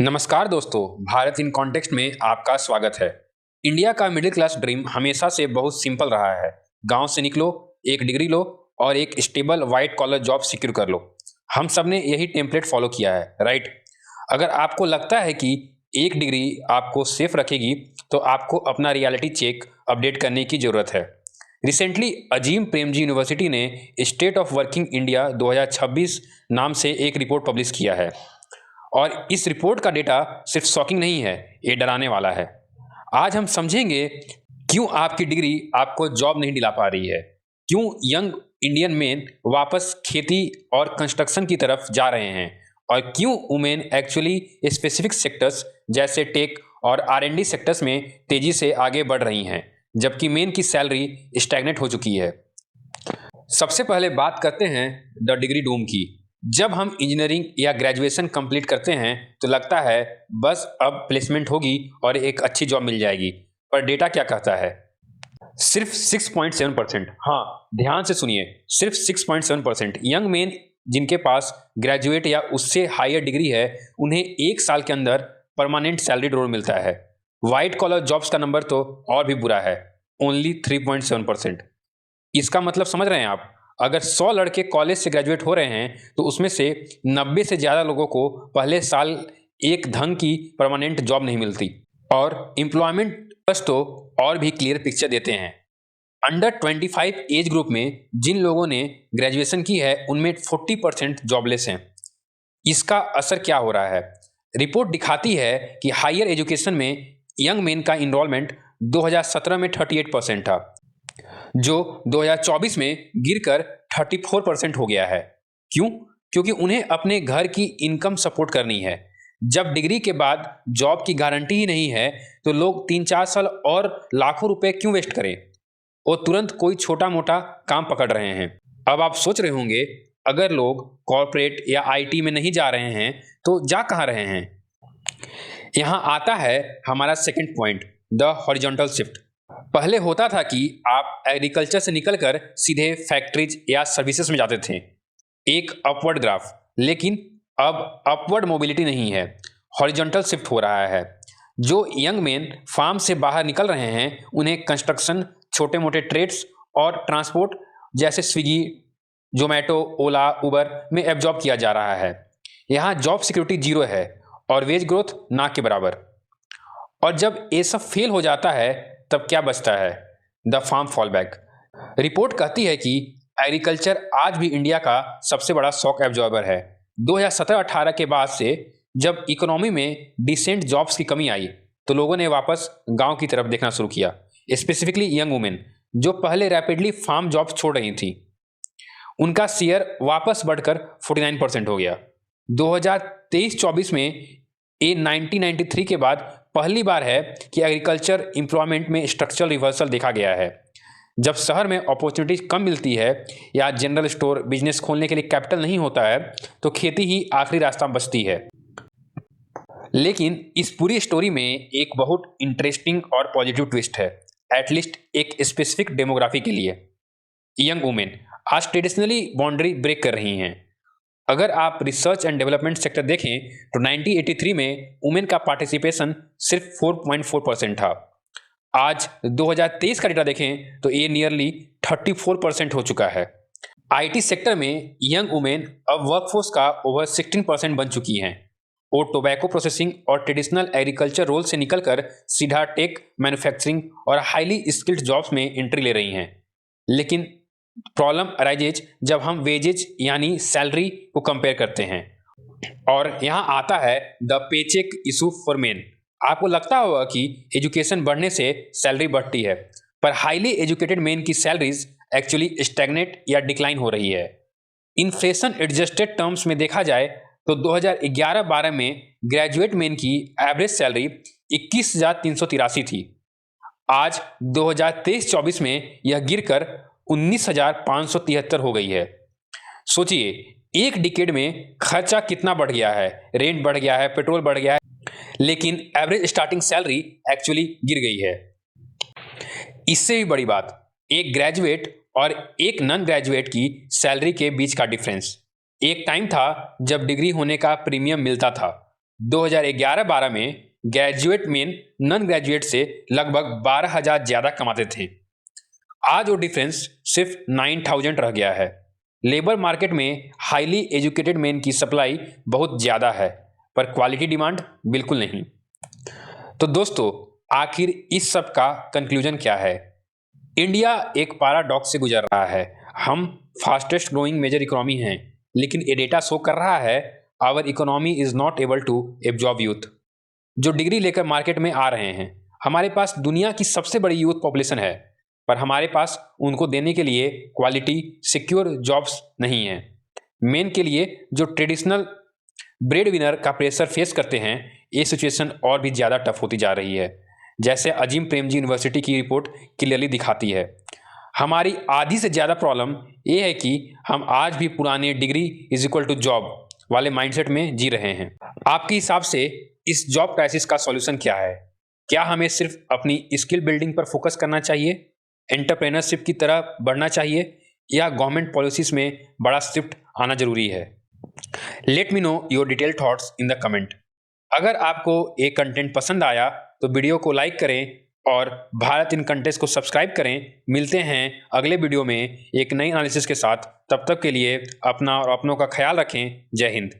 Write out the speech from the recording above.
नमस्कार दोस्तों, Bharat in context में आपका स्वागत है। इंडिया का मिडिल क्लास ड्रीम हमेशा से बहुत सिंपल रहा है। गांव से निकलो, एक डिग्री लो और एक stable white collar job secure कर लो। हम सब ने यही टेम्पलेट फॉलो किया है, राइट? अगर आपको लगता है कि एक डिग्री आपको सेफ रखेगी, तो आपको अपना रियलिटी चेक अपडेट करने की जरूरत है। रिसेंटली अजीम प्रेमजी यूनिवर्सिटी ने स्टेट ऑफ वर्किंग इंडिया 2026 नाम से एक रिपोर्ट पब्लिश किया है, और इस रिपोर्ट का डेटा सिर्फ शॉकिंग नहीं है, ये डराने वाला है। आज हम समझेंगे क्यों आपकी डिग्री आपको जॉब नहीं दिला पा रही है, क्यों यंग इंडियन मेन वापस खेती और कंस्ट्रक्शन की तरफ जा रहे हैं, और क्यों वुमेन एक्चुअली स्पेसिफिक सेक्टर्स जैसे टेक और R&D सेक्टर्स में तेजी से आगे बढ़ रही हैं, जबकि मेन की सैलरी स्टैग्नेट हो चुकी है। सबसे पहले बात करते हैं द डिग्री डूम की। जब हम इंजीनियरिंग या ग्रेजुएशन कंप्लीट करते हैं तो लगता है बस अब प्लेसमेंट होगी और एक अच्छी जॉब मिल जाएगी, पर डेटा क्या कहता है? सिर्फ 6.7%। हाँ, ध्यान से सुनिए, सिर्फ 6.7% यंग मेन जिनके पास ग्रेजुएट या उससे हायर डिग्री है, उन्हें एक साल के अंदर परमानेंट सैलरी रोल मिलता है। व्हाइट कॉलर जॉब्स का नंबर तो और भी बुरा है, ओनली 3.7%। इसका मतलब समझ रहे हैं आप? अगर 100 लड़के कॉलेज से ग्रेजुएट हो रहे हैं तो उसमें से 90 से ज़्यादा लोगों को पहले साल एक ढंग की परमानेंट जॉब नहीं मिलती। और एम्प्लॉयमेंट बस तो और भी क्लियर पिक्चर देते हैं। अंडर 25 एज ग्रुप में जिन लोगों ने ग्रेजुएशन की है, उनमें 40% जॉबलेस हैं। इसका असर क्या हो रहा है? रिपोर्ट दिखाती है कि हायर एजुकेशन में यंग मेन का इनरोलमेंट 2017 में 38% था, जो 2024 में गिरकर 34% हो गया है। क्यों? क्योंकि उन्हें अपने घर की इनकम सपोर्ट करनी है। जब डिग्री के बाद जॉब की गारंटी ही नहीं है, तो लोग 3-4 साल और लाखों रुपए क्यों वेस्ट करें? वो तुरंत कोई छोटा मोटा काम पकड़ रहे हैं। अब आप सोच रहे होंगे, अगर लोग कॉर्पोरेट या IT में नहीं जा रहे हैं तो जा कहाँ रहे हैं? यहाँ आता है हमारा second point, the horizontal shift. पहले होता था कि आप एग्रीकल्चर से निकलकर सीधे फैक्ट्रीज या सर्विसेज में जाते थे, एक अपवर्ड ग्राफ। लेकिन अब अपवर्ड मोबिलिटी नहीं है, हॉरिजॉन्टल शिफ्ट हो रहा है। जो यंग मेन फार्म से बाहर निकल रहे हैं, उन्हें कंस्ट्रक्शन, छोटे मोटे ट्रेड्स और ट्रांसपोर्ट जैसे स्विगी, जोमेटो, ओला, उबर में एब्जॉर्ब किया जा रहा है। यहाँ जॉब सिक्योरिटी जीरो है और वेज ग्रोथ ना के बराबर। और जब ये सब फेल हो जाता है, तब क्या बचता है? The farm fall back. Report कहती है कि एग्रीकल्चर आज भी इंडिया का सबसे बड़ा शॉक एब्जॉर्बर है। 2017-18 के बाद से जब इकोनॉमी में डिसेंट जॉब्स की कमी आई, तो लोगों ने वापस गांव की तरफ देखना शुरू किया, स्पेसिफिकली यंग वुमेन जो पहले रैपिडली फार्म जॉब्स छोड़ रही थी। उनका शेयर वापस बढ़कर 49% हो गया। 2023-24 में ये 1993 के बाद पहली बार है कि एग्रीकल्चर एम्प्लॉयमेंट में स्ट्रक्चरल रिवर्सल देखा गया है। जब शहर में अपॉर्चुनिटीज कम मिलती है या जनरल स्टोर बिजनेस खोलने के लिए कैपिटल नहीं होता है, तो खेती ही आखिरी रास्ता बचती है। लेकिन इस पूरी स्टोरी में एक बहुत इंटरेस्टिंग और पॉजिटिव ट्विस्ट है, एटलीस्ट एक स्पेसिफिक डेमोग्राफी के लिए। यंग वुमेन आज ट्रेडिशनली बाउंड्री ब्रेक कर रही हैं। अगर आप रिसर्च एंड डेवलपमेंट सेक्टर देखें तो 1983 में वुमेन का पार्टिसिपेशन सिर्फ 4.4% था। आज 2023 का डेटा देखें तो ये नियरली 34% हो चुका है। IT सेक्टर में यंग वुमेन अब वर्कफोर्स का ओवर 16% बन चुकी हैं। वो टोबैको प्रोसेसिंग और ट्रेडिशनल एग्रीकल्चर रोल से निकलकर सीधा टेक, मैन्युफैक्चरिंग और हाईली स्किल्ड जॉब्स में एंट्री ले रही हैं। लेकिन प्रॉब्लम अराइजेज जब हम वेजेज यानी सैलरी को कंपेयर करते हैं। और यहाँ आता है the paycheque issue for main. आपको लगता होगा कि एजुकेशन बढ़ने से सैलरी बढ़ती है, पर हाईली एजुकेटेड मेन की सैलरीज एक्चुअली स्टैग्नेट या डिक्लाइन हो रही है। इन्फ्लेशन एडजस्टेड टर्म्स में देखा जाए तो 2011-12 में ग्रेजुएट मेन की एवरेज सैलरी 21,383 थी। आज 2023-24 में यह गिरकर 19,573 हो गई है। सोचिए, एक डिकेड में खर्चा कितना बढ़ गया है, रेंट बढ़ गया है, पेट्रोल बढ़ गया है, लेकिन एवरेज स्टार्टिंग सैलरी एक्चुअली गिर गई है। इससे भी बड़ी बात, एक ग्रेजुएट और एक नॉन ग्रेजुएट की सैलरी के बीच का डिफरेंस। एक टाइम था जब डिग्री होने का प्रीमियम मिलता था, 2011-12 में ग्रेजुएट मेन नॉन ग्रेजुएट से लगभग 12,000 ज्यादा कमाते थे। आज वो डिफरेंस सिर्फ 9,000 रह गया है। लेबर मार्केट में हाईली एजुकेटेड मेन की सप्लाई बहुत ज्यादा है, पर क्वालिटी डिमांड बिल्कुल नहीं। तो दोस्तों, आखिर इस सब का कंक्लूजन क्या है? इंडिया एक पैराडॉक्स से गुजर रहा है। हम फास्टेस्ट ग्रोइंग मेजर इकोनॉमी हैं, लेकिन ये डेटा शो कर रहा है our economy is not able to absorb youth जो डिग्री लेकर मार्केट में आ रहे हैं। हमारे पास दुनिया की सबसे बड़ी यूथ पॉपुलेशन है, पर हमारे पास उनको देने के लिए क्वालिटी सिक्योर जॉब्स नहीं है। मेन के लिए जो ट्रेडिशनल ब्रेड विनर का प्रेशर फेस करते हैं, ये सिचुएशन और भी ज़्यादा टफ होती जा रही है। जैसे अजीम प्रेमजी यूनिवर्सिटी की रिपोर्ट क्लियरली दिखाती है, हमारी आधी से ज़्यादा प्रॉब्लम ये है कि हम आज भी पुराने degree is equal to job वाले माइंडसेट में जी रहे हैं। आपके हिसाब से इस जॉब क्राइसिस का सॉल्यूशन क्या है? क्या हमें सिर्फ अपनी स्किल बिल्डिंग पर फोकस करना चाहिए, एंटरप्रेन्योरशिप की तरह बढ़ना चाहिए, या गवर्नमेंट पॉलिसीज में बड़ा शिफ्ट आना जरूरी है? Let me know your detail thoughts in the comment. अगर आपको ये कंटेंट पसंद आया तो वीडियो को लाइक करें और भारत इन कंटेस्ट को सब्सक्राइब करें। मिलते हैं अगले वीडियो में एक नई एनालिसिस के साथ। तब तक के लिए अपना और अपनों का ख्याल रखें। जय हिंद।